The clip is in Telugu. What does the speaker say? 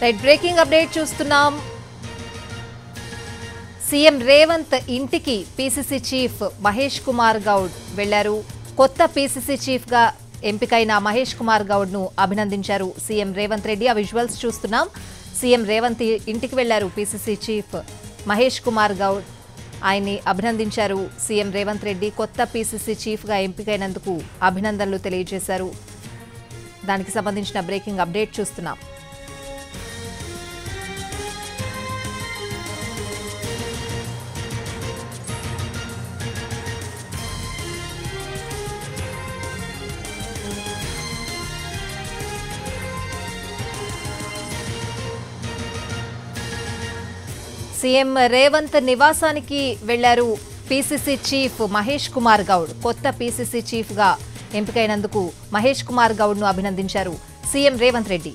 రైట్ బ్రేకింగ్ అప్డేట్ చూస్తున్నాం. సీఎం రేవంత్ ఇంటికి పీసీసీ చీఫ్ మహేష్ కుమార్ గౌడ్ వెళ్లారు. కొత్త పీసీసీ చీఫ్ గా ఎంపికైన మహేష్ కుమార్ గౌడ్ ను అభినందించారు సీఎం రేవంత్ రెడ్డి. ఆ విజువల్స్ చూస్తున్నాం. సీఎం రేవంత్ ఇంటికి వెళ్లారు పీసీసీ చీఫ్ మహేష్ కుమార్ గౌడ్. ఆయన్ని అభినందించారు సీఎం రేవంత్ రెడ్డి. కొత్త పీసీసీ చీఫ్ గా ఎంపికైనందుకు అభినందనలు తెలియజేశారు. దానికి సంబంధించిన బ్రేకింగ్ అప్డేట్ చూస్తున్నాం. సీఎం రేవంత్ నివాసానికి వెళ్లారు పీసీసీ చీఫ్ మహేష్ కుమార్ గౌడ్. కొత్త పీసీసీ చీఫ్ గా ఎంపికైనందుకు మహేష్ కుమార్ గౌడ్ ను అభినందించారు సీఎం రేవంత్ రెడ్డి.